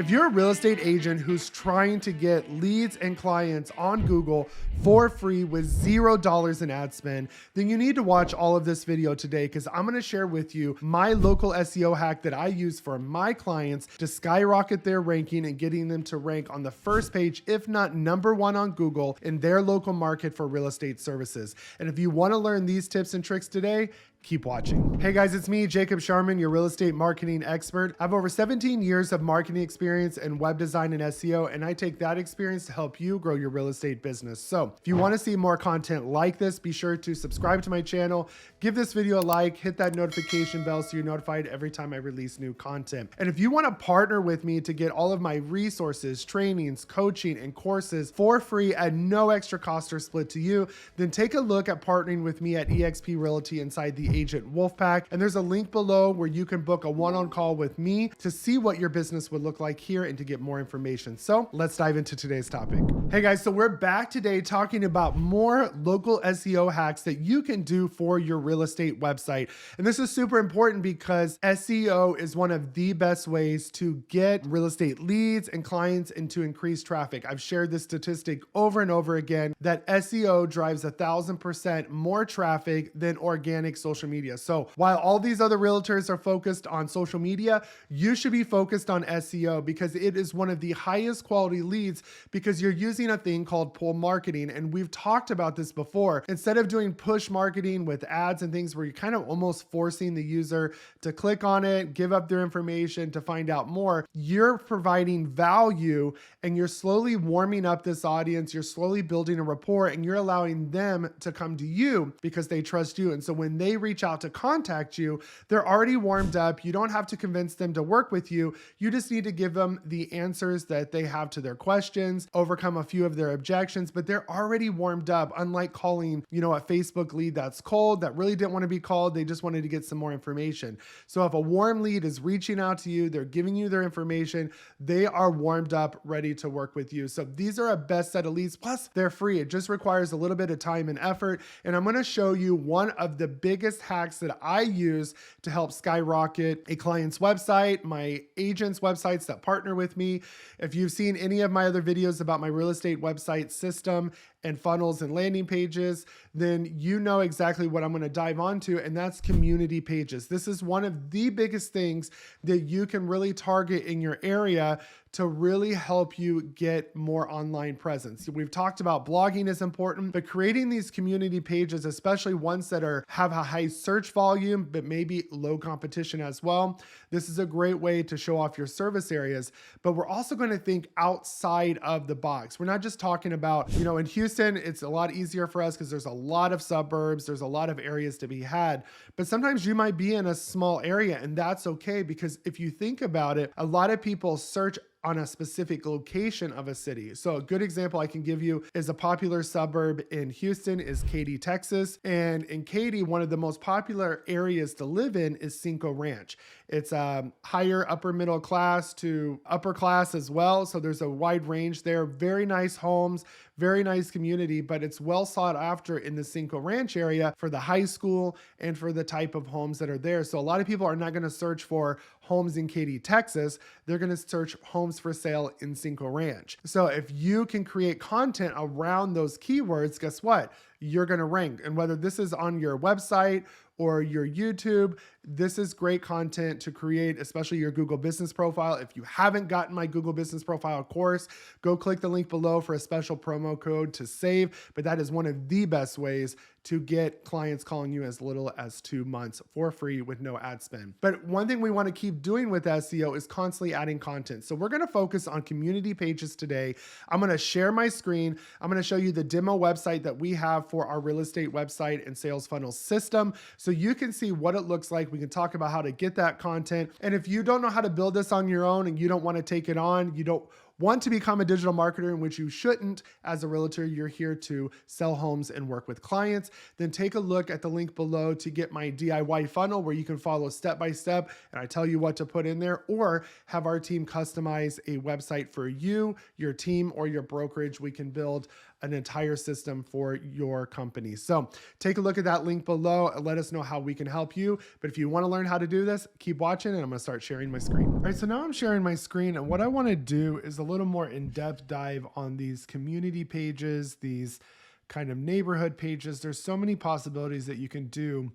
If you're a real estate agent who's trying to get leads and clients on Google for free with $0 in ad spend, then you need to watch all of this video today, because I'm going to share with you my local SEO hack that I use for my clients to skyrocket their ranking and getting them to rank on the first page, if not #1 on Google in their local market for real estate services. And if you want to learn these tips and tricks today, keep watching. Hey guys, it's me, Jacob Shireman, your real estate marketing expert. I have over 17 years of marketing experience in web design and SEO, and I take that experience to help you grow your real estate business. So if you want to see more content like this, be sure to subscribe to my channel, give this video a like, hit that notification bell so you're notified every time I release new content. And if you want to partner with me to get all of my resources, trainings, coaching, and courses for free at no extra cost or split to you, then take a look at partnering with me at eXp Realty inside the Agent Wolfpack. And there's a link below where you can book a one-on call with me to see what your business would look like here and to get more information. So let's dive into today's topic. Hey guys, so we're back today talking about more local SEO hacks that you can do for your real estate website. And this is super important because SEO is one of the best ways to get real estate leads and clients and to increase traffic. I've shared this statistic over and over again that SEO drives 1,000% more traffic than organic social media. So while all these other realtors are focused on social media, you should be focused on SEO because it is one of the highest quality leads, because you're using a thing called pull marketing. And we've talked about this before. Instead of doing push marketing with ads and things where you're kind of almost forcing the user to click on it, give up their information to find out more, you're providing value and you're slowly warming up this audience. You're slowly building a rapport and you're allowing them to come to you because they trust you. And so when they reach out to contact you, they're already warmed up. You don't have to convince them to work with you. You just need to give them the answers that they have to their questions, overcome a few of their objections, but they're already warmed up, unlike calling, a Facebook lead that's cold, that really didn't want to be called. They just wanted to get some more information. So if a warm lead is reaching out to you, they're giving you their information, they are warmed up, ready to work with you. So these are a best set of leads. Plus they're free. It just requires a little bit of time and effort. And I'm going to show you one of the biggest hacks that I use to help skyrocket a client's website, my agents' websites that partner with me. If you've seen any of my other videos about my real estate website system and funnels and landing pages, then you know exactly what I'm going to dive onto, and that's community pages. This is one of the biggest things that you can really target in your area to really help you get more online presence. We've talked about blogging is important, but creating these community pages, especially ones that have a high search volume, but maybe low competition as well. This is a great way to show off your service areas, but we're also going to think outside of the box. We're not just talking about, in Houston, it's a lot easier for us because there's a lot of suburbs, there's a lot of areas to be had, but sometimes you might be in a small area, and that's okay, because if you think about it, a lot of people search on a specific location of a city. So a good example I can give you is a popular suburb in Houston is Katy, Texas. And in Katy, one of the most popular areas to live in is Cinco Ranch. It's higher upper middle class to upper class as well. So there's a wide range there. Very nice homes, very nice community, but it's well sought after in the Cinco Ranch area for the high school and for the type of homes that are there. So a lot of people are not going to search for homes in Katy, Texas. They're going to search homes for sale in Cinco Ranch. So if you can create content around those keywords, guess what? You're going to rank. And whether this is on your website or your YouTube, this is great content to create, especially your Google Business Profile. If you haven't gotten my Google Business Profile course, go click the link below for a special promo code to save. But that is one of the best ways to get clients calling you as little as 2 months for free with no ad spend. But one thing we want to keep doing with SEO is constantly adding content. So we're going to focus on community pages today. I'm going to share my screen. I'm going to show you the demo website that we have for our real estate website and sales funnel system, so you can see what it looks like. We can talk about how to get that content. And if you don't know how to build this on your own and you don't want to take it on, you don't want to become a digital marketer, in which you shouldn't as a realtor. You're here to sell homes and work with clients. Then take a look at the link below to get my DIY funnel, where you can follow step by step and I tell you what to put in there, or have our team customize a website for you, your team, or your brokerage. We can build an entire system for your company. So take a look at that link below and let us know how we can help you. But if you want to learn how to do this, keep watching, and I'm going to start sharing my screen. All right, so now I'm sharing my screen, and what I want to do is a little more in-depth dive on these community pages, these kind of neighborhood pages. There's so many possibilities that you can do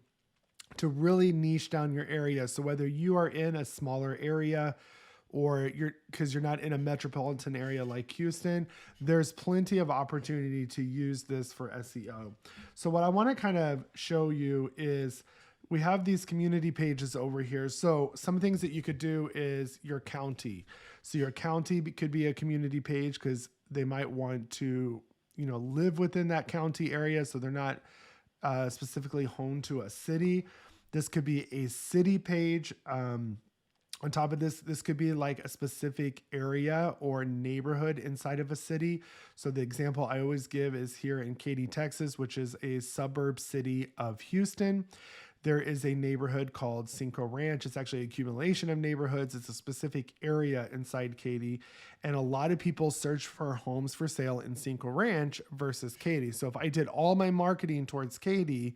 to really niche down your area. So whether you are in a smaller area, or because you're not in a metropolitan area like Houston, there's plenty of opportunity to use this for SEO. So what I want to kind of show you is we have these community pages over here. So some things that you could do is your county. So your county could be a community page because they might want to, live within that county area. So they're not specifically home to a city. This could be a city page. On top of this, this could be like a specific area or neighborhood inside of a city. So the example I always give is here in Katy, Texas, which is a suburb city of Houston. There is a neighborhood called Cinco Ranch. It's actually an accumulation of neighborhoods. It's a specific area inside Katy. And a lot of people search for homes for sale in Cinco Ranch versus Katy. So if I did all my marketing towards Katy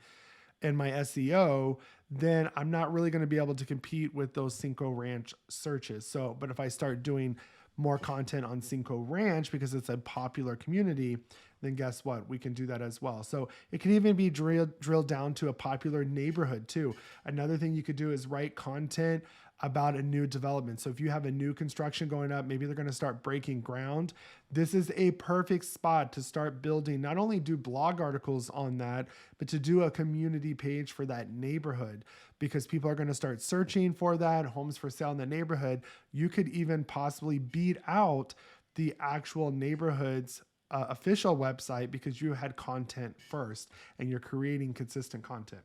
and my SEO, then I'm not really going to be able to compete with those Cinco Ranch searches. So, but if I start doing more content on Cinco Ranch because it's a popular community, then guess what? We can do that as well. So it can even be drilled down to a popular neighborhood too. Another thing you could do is write content about a new development. So if you have a new construction going up, maybe they're going to start breaking ground. This is a perfect spot to start building, not only do blog articles on that, but to do a community page for that neighborhood, because people are going to start searching for that, homes for sale in the neighborhood. You could even possibly beat out the actual neighborhood's official website because you had content first and you're creating consistent content.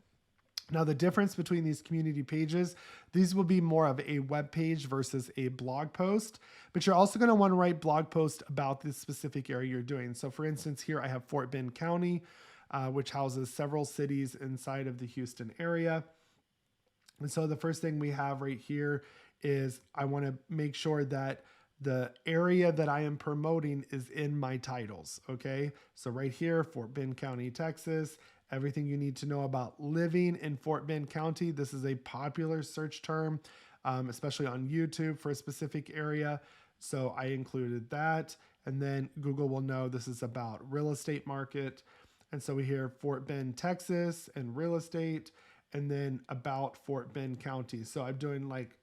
Now, the difference between these community pages, these will be more of a web page versus a blog post, but you're also going to want to write blog posts about this specific area you're doing. So for instance, here I have Fort Bend County, which houses several cities inside of the Houston area. And so the first thing we have right here is I want to make sure that the area that I am promoting is in my titles. Okay. So right here, Fort Bend County, Texas, everything you need to know about living in Fort Bend County. This is a popular search term, especially on YouTube for a specific area. So I included that. And then Google will know this is about real estate market. And so we hear Fort Bend, Texas and real estate, and then about Fort Bend County. So I'm doing like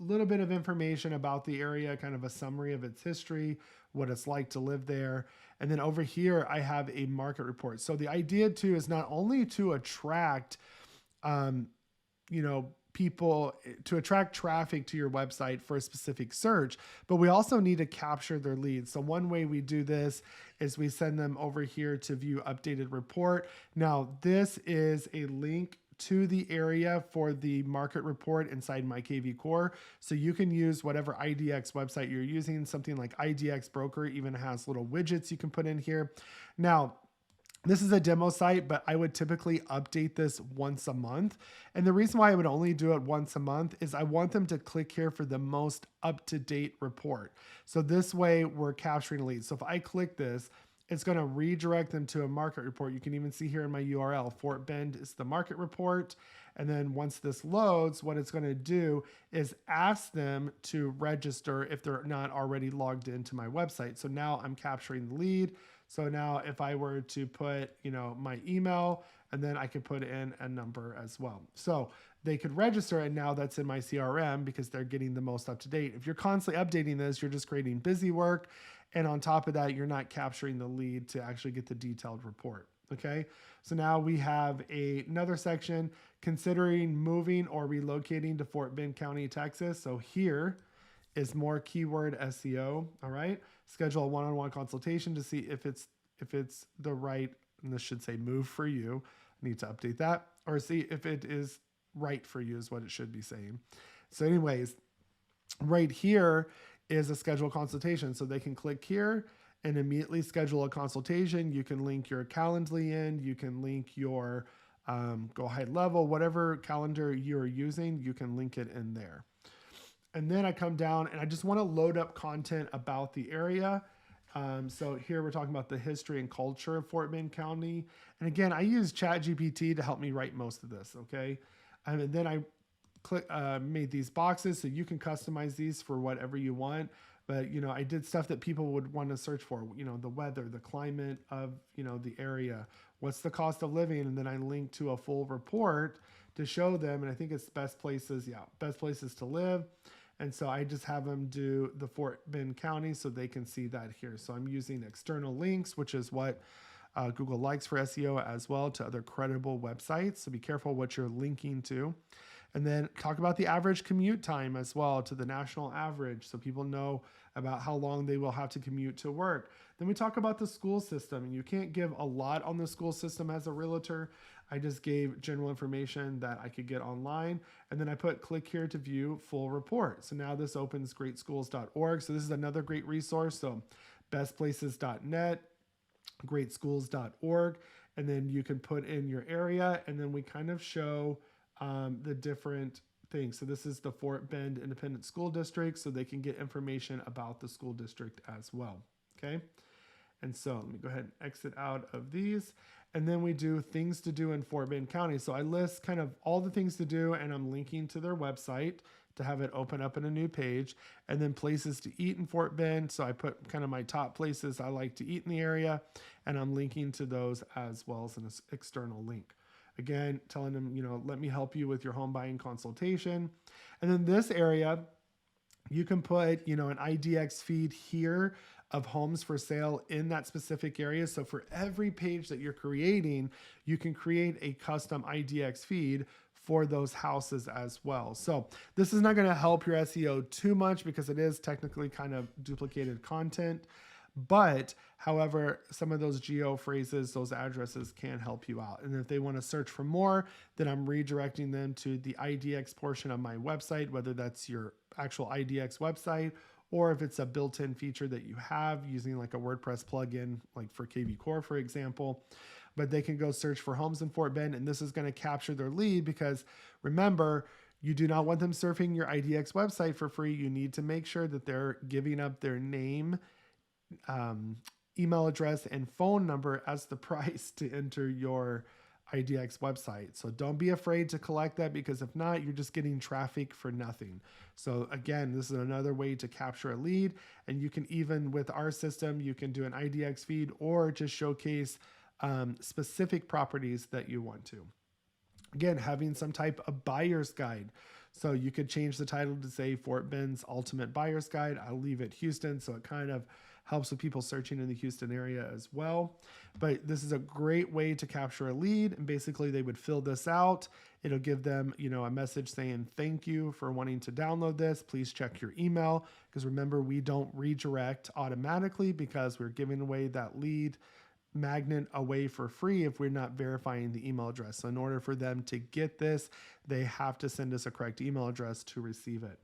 a little bit of information about the area, kind of a summary of its history, what it's like to live there. And then over here, I have a market report. So the idea too is not only to attract, people, to attract traffic to your website for a specific search, but we also need to capture their leads. So one way we do this is we send them over here to view updated report. Now, this is a link to the area for the market report inside my kvCORE. So you can use whatever IDX website you're using. Something like IDX Broker even has little widgets you can put in here. Now, this is a demo site, but I would typically update this once a month. And the reason why I would only do it once a month is I want them to click here for the most up-to-date report. So this way we're capturing leads. So if I click this, it's going to redirect them to a market report. You can even see here in my URL, Fort Bend is the market report. And then once this loads, what it's going to do is ask them to register if they're not already logged into my website. So now I'm capturing the lead. So now if I were to put, my email, and then I could put in a number as well. So they could register, and now that's in my CRM because they're getting the most up to date. If you're constantly updating this, you're just creating busy work. And on top of that, you're not capturing the lead to actually get the detailed report. Okay. So now we have another section, considering moving or relocating to Fort Bend County, Texas. So here is more keyword SEO. All right. Schedule a one-on-one consultation to see if it's the right, and this should say move for you. I need to update that, or see if it is right for you is what it should be saying. So anyways, right here is a schedule consultation. So they can click here and immediately schedule a consultation. You can link your Calendly in, you can link your Go High Level, whatever calendar you're using, you can link it in there. And then I come down and I just want to load up content about the area. So here we're talking about the history and culture of Fort Bend County. And again, I use ChatGPT to help me write most of this, okay? And then I made these boxes so you can customize these for whatever you want. But, you know, I did stuff that people would want to search for, you know, the weather, the climate of, you know, the area, what's the cost of living. And then I linked to a full report to show them. And I think it's best places to live. And so I just have them do the Fort Bend County so they can see that here. So I'm using external links, which is what Google likes for SEO as well, to other credible websites. So be careful what you're linking to. And then talk about the average commute time as well to the national average so people know about how long they will have to commute to work. Then we talk about the school system, and you can't give a lot on the school system as a realtor. I just gave general information that I could get online. And then I put click here to view full report. So now this opens greatschools.org. So this is another great resource. So bestplaces.net, greatschools.org. And then you can put in your area, and then we kind of show the different things. So this is the Fort Bend Independent School District, so they can get information about the school district as well. Okay. And so let me go ahead and exit out of these. And then we do things to do in Fort Bend County. So I list kind of all the things to do, and I'm linking to their website to have it open up in a new page. And then places to eat in Fort Bend. So I put kind of my top places I like to eat in the area, and I'm linking to those as well as an external link. Again, telling them, you know, let me help you with your home buying consultation. And then this area, you can put, you know, an IDX feed here of homes for sale in that specific area. So for every page that you're creating, you can create a custom IDX feed for those houses as well. So this is not going to help your SEO too much because it is technically kind of duplicated content. But however, some of those geo phrases, those addresses can help you out. And if they want to search for more, then I'm redirecting them to the IDX portion of my website, whether that's your actual IDX website, or if it's a built-in feature that you have using like a WordPress plugin, like for kvCORE, for example. But they can go search for homes in Fort Bend, and this is going to capture their lead because remember, you do not want them surfing your IDX website for free. You need to make sure that they're giving up their name, email address, and phone number as the price to enter your IDX website. So don't be afraid to collect that, because if not, you're just getting traffic for nothing. So again, this is another way to capture a lead. And you can, even with our system, you can do an IDX feed or just showcase specific properties that you want to. Again, having some type of buyer's guide. So you could change the title to say Fort Bend's Ultimate Buyer's Guide. I'll leave it Houston, so it kind of helps with people searching in the Houston area as well. But this is a great way to capture a lead, and basically they would fill this out. It'll give them, you know, a message saying thank you for wanting to download this. Please check your email, because remember, we don't redirect automatically because we're giving away that lead magnet away for free if we're not verifying the email address. So in order for them to get this, they have to send us a correct email address to receive it.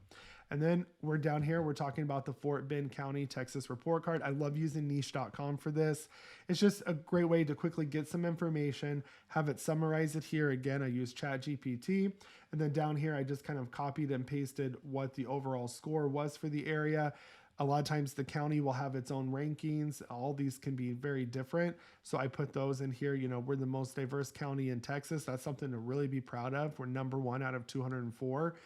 And then we're down here, we're talking about the Fort Bend County, Texas report card. I love using niche.com for this. It's just a great way to quickly get some information, have it summarize it here. Again, I use ChatGPT. And then down here, I just kind of copied and pasted what the overall score was for the area. A lot of times the county will have its own rankings. All these can be very different. So I put those in here. You know, we're the most diverse county in Texas. That's something to really be proud of. We're number 1 out of 204.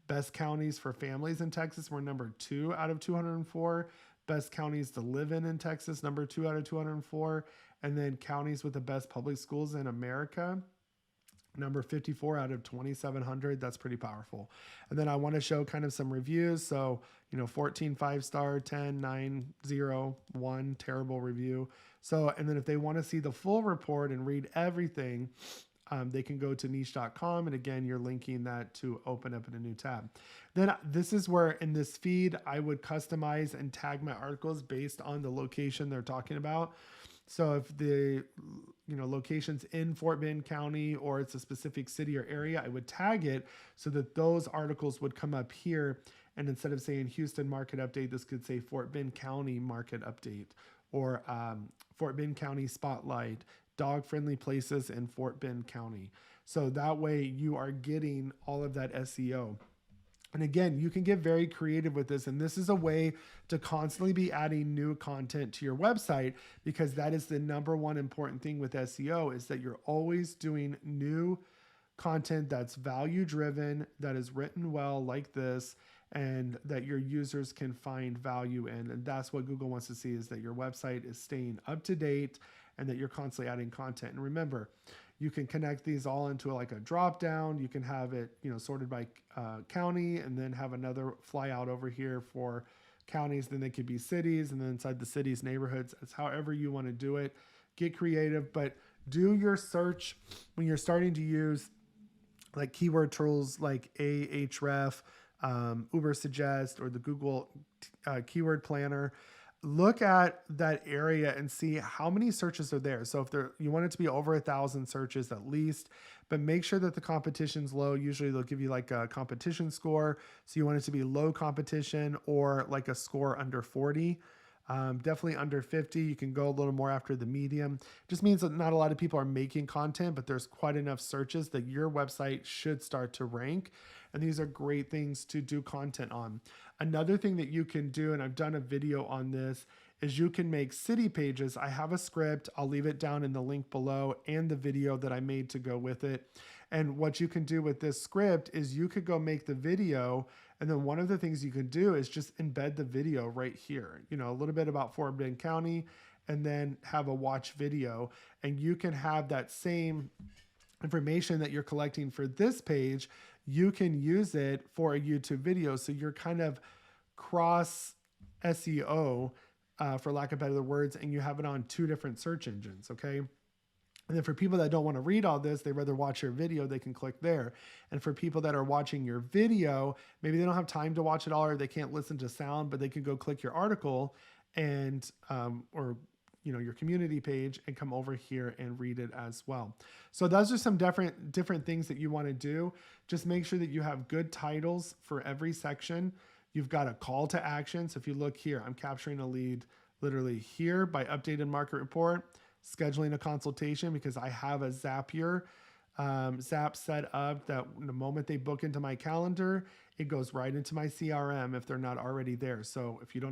Best counties for families in Texas, we're number 2 out of 204. Best counties to live in Texas, number 2 out of 204. And then counties with the best public schools in America, number 54 out of 2,700. That's pretty powerful. And then I want to show kind of some reviews. So, you know, 14 5-star, 10 9 0 1 terrible review. So, and then if they want to see the full report and read everything, they can go to niche.com. And again, you're linking that to open up in a new tab. Then this is where in this feed, I would customize and tag my articles based on the location they're talking about. So if the, you know, location's in Fort Bend County or it's a specific city or area, I would tag it so that those articles would come up here And instead of saying Houston market update, this could say Fort Bend County market update, or Fort Bend County spotlight, dog friendly places in Fort Bend County. So that way you are getting all of that SEO. And again, you can get very creative with this. And this is a way to constantly be adding new content to your website, because that is the number one important thing with SEO, is that you're always doing new content that's value driven, that is written well like this, and that your users can find value in. And that's what Google wants to see, is that your website is staying up to date and that you're constantly adding content. And remember, you can connect these all into like a drop down. You can have it, sorted by county, and then have another fly out over here for counties. Then they could be cities, and then inside the cities, neighborhoods. It's however you want to do it. Get creative, but do your search when you're starting to use like keyword tools like Ahref, Ubersuggest, or the Google keyword planner. Look at that area and see how many searches are there. So if you want it to be over 1,000 searches at least, but make sure that the competition's low. Usually they'll give you like a competition score. So you want it to be low competition, or like a score under 40. Definitely under 50. You can go a little more after the medium. Just means that not a lot of people are making content, but there's quite enough searches that your website should start to rank. And these are great things to do content on. Another thing that you can do, and I've done a video on this, is you can make city pages. I have a script. I'll leave it down in the link below, and the video that I made to go with it. And what you can do with this script is you could go make the video, and then one of the things you can do is just embed the video right here. A little bit about Fort Bend County, and then have a watch video. And you can have that same information that you're collecting for this page, you can use it for a YouTube video. So you're kind of cross SEO, for lack of better words, and you have it on 2 different search engines, okay? And then for people that don't want to read all this, they rather watch your video, they can click there. And for people that are watching your video, maybe they don't have time to watch it all, or they can't listen to sound, but they can go click your article and, or your community page, and come over here and read it as well. So those are some different things that you want to do. Just make sure that you have good titles for every section. You've got a call to action. So if you look here, I'm capturing a lead literally here by updated market report, scheduling a consultation, because I have a Zapier Zap set up that the moment they book into my calendar, it goes right into my CRM if they're not already there. So if you're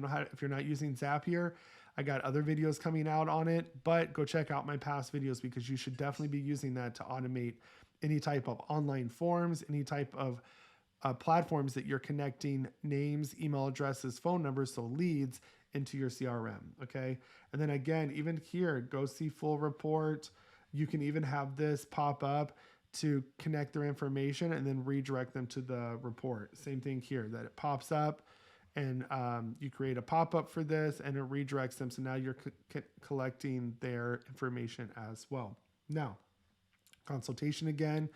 not using Zapier, I got other videos coming out on it, but go check out my past videos, because you should definitely be using that to automate any type of online forms, any type of platforms that you're connecting names, email addresses, phone numbers, so leads into your CRM, okay? And then again, even here, go see full report. You can even have this pop up to connect their information and then redirect them to the report. Same thing here, that it pops up, and you create a pop-up for this, and it redirects them. So now you're collecting their information as well. Now, consultation again,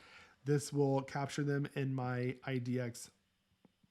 this will capture them in my IDX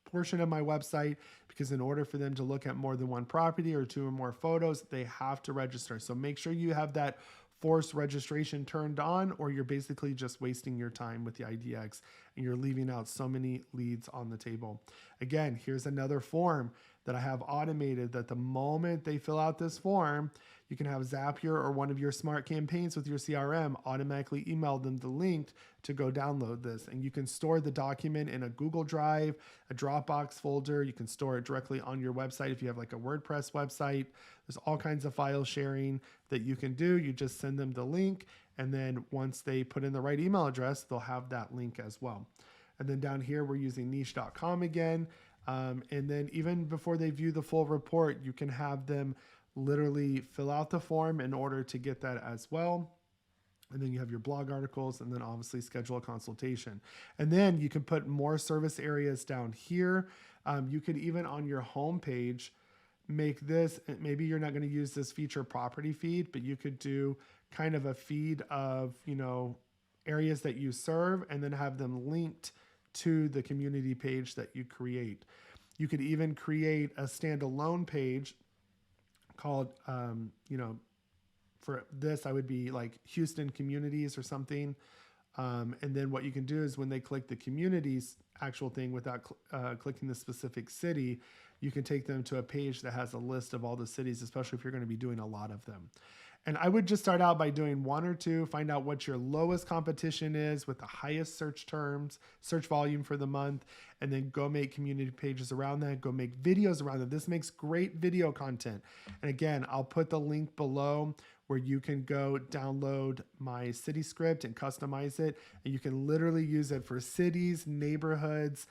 portion of my website, because in order for them to look at more than one property or 2 or more photos, they have to register. So make sure you have that forced registration turned on, or you're basically just wasting your time with the IDX and you're leaving out so many leads on the table. Again, here's another form that I have automated, that the moment they fill out this form, you can have Zapier or one of your smart campaigns with your CRM automatically email them the link to go download this. And you can store the document in a Google Drive, a Dropbox folder. You can store it directly on your website if you have like a WordPress website. There's all kinds of file sharing that you can do. You just send them the link, and then once they put in the right email address, they'll have that link as well. And then down here, we're using niche.com again. And then even before they view the full report, you can have them literally fill out the form in order to get that as well. And then you have your blog articles, and then obviously schedule a consultation. And then you can put more service areas down here. You could even on your home page make this, maybe you're not going to use this feature property feed, but you could do kind of a feed of, areas that you serve, and then have them linked to the community page that you create. You could even create a standalone page called, for this, I would be like Houston communities or something. And then what you can do is when they click the communities actual thing without clicking the specific city, you can take them to a page that has a list of all the cities, especially if you're going to be doing a lot of them. And I would just start out by doing 1 or 2, find out what your lowest competition is with the highest search terms, search volume for the month, and then go make community pages around that, go make videos around it. This makes great video content. And again, I'll put the link below where you can go download my city script and customize it. And you can literally use it for cities, neighborhoods,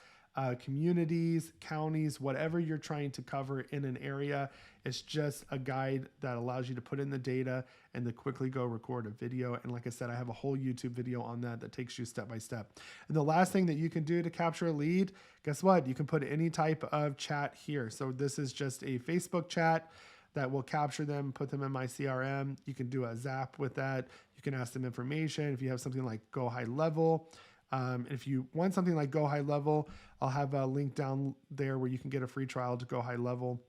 communities, counties, whatever you're trying to cover in an area. It's just a guide that allows you to put in the data and to quickly go record a video. And like I said, I have a whole YouTube video on that takes you step by step. And the last thing that you can do to capture a lead, guess what? You can put any type of chat here. So this is just a Facebook chat that will capture them, put them in my CRM. You can do a zap with that. You can ask them information. If you have something like Go High Level, if you want something like Go High Level, I'll have a link down there where you can get a free trial to Go High Level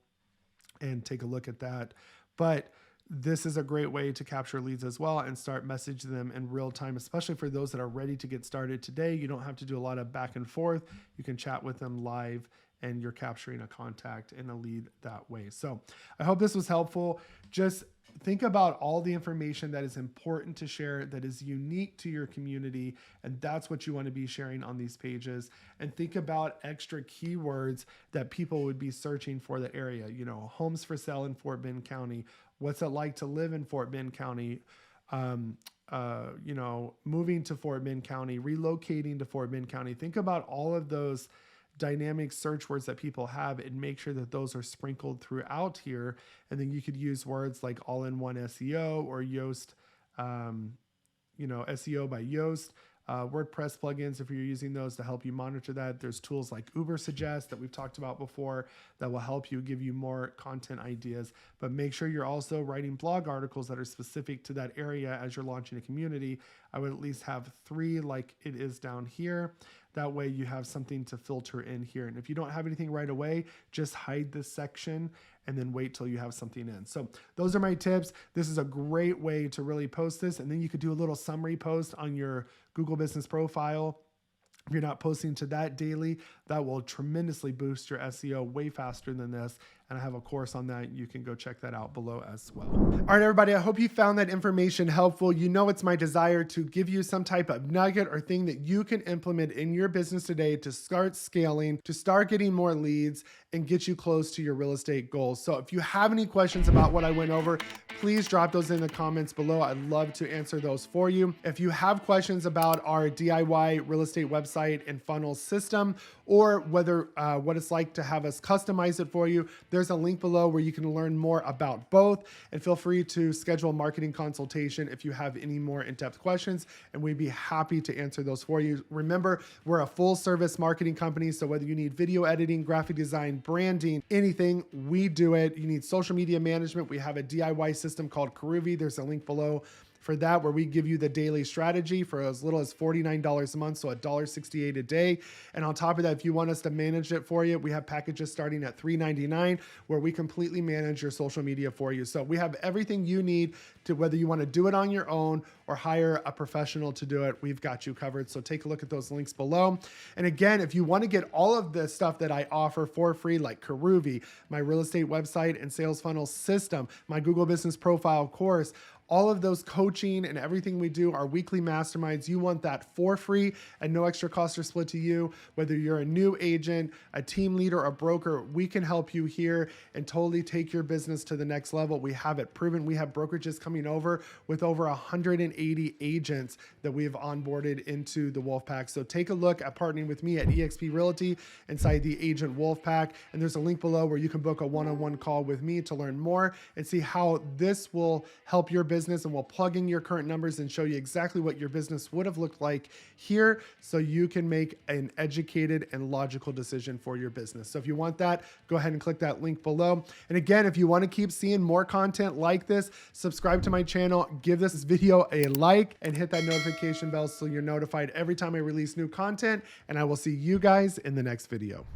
and take a look at that. But this is a great way to capture leads as well and start messaging them in real time, especially for those that are ready to get started today. You don't have to do a lot of back and forth. You can chat with them live and you're capturing a contact and a lead that way. So I hope this was helpful. Just think about all the information that is important to share, that is unique to your community, and that's what you want to be sharing on these pages. And think about extra keywords that people would be searching for the area. You know, homes for sale in Fort Bend County. What's it like to live in Fort Bend County? You know, moving to Fort Bend County, relocating to Fort Bend County. Think about all of those dynamic search words that people have and make sure that those are sprinkled throughout here. And then you could use words like all-in-one SEO or Yoast, you know, SEO by Yoast, WordPress plugins if you're using those to help you monitor that. There's tools like Ubersuggest that we've talked about before that will help you, give you more content ideas. But make sure you're also writing blog articles that are specific to that area as you're launching a community. I would at least have 3 like it is down here. That way you have something to filter in here. And if you don't have anything right away, just hide this section and then wait till you have something in. So those are my tips. This is a great way to really post this. And then you could do a little summary post on your Google Business Profile. If you're not posting to that daily, that will tremendously boost your SEO way faster than this. And I have a course on that. You can go check that out below as well. All right, everybody, I hope you found that information helpful. You know, it's my desire to give you some type of nugget or thing that you can implement in your business today to start scaling, to start getting more leads and get you close to your real estate goals. So if you have any questions about what I went over, please drop those in the comments below. I'd love to answer those for you. If you have questions about our DIY real estate website and funnel system, or whether what it's like to have us customize it for you, there's a link below where you can learn more about both. And feel free to schedule a marketing consultation if you have any more in-depth questions, and we'd be happy to answer those for you. Remember, we're a full service marketing company, so whether you need video editing, graphic design, branding, anything, we do it. You need social media management, we have a DIY system called kvCORE. There's a link below for that, where we give you the daily strategy for as little as $49 a month, so $1.68 a day. And on top of that, if you want us to manage it for you, we have packages starting at $3.99 where we completely manage your social media for you. So we have everything you need to, whether you want to do it on your own or hire a professional to do it, we've got you covered. So take a look at those links below. And again, if you want to get all of the stuff that I offer for free, like kvCORE, my real estate website and sales funnel system, my Google Business Profile course, all of those coaching and everything we do, our weekly masterminds, you want that for free and no extra cost or split to you. Whether you're a new agent, a team leader, a broker, we can help you here and totally take your business to the next level. We have it proven. We have brokerages coming over with over 180 agents that we have onboarded into the Wolfpack. So take a look at partnering with me at eXp Realty inside the Agent Wolfpack. And there's a link below where you can book a one-on-one call with me to learn more and see how this will help your business, and we'll plug in your current numbers and show you exactly what your business would have looked like here so you can make an educated and logical decision for your business. So if you want that, go ahead and click that link below. And again, if you want to keep seeing more content like this, subscribe to my channel, give this video a like, and hit that notification bell so you're notified every time I release new content. And I will see you guys in the next video.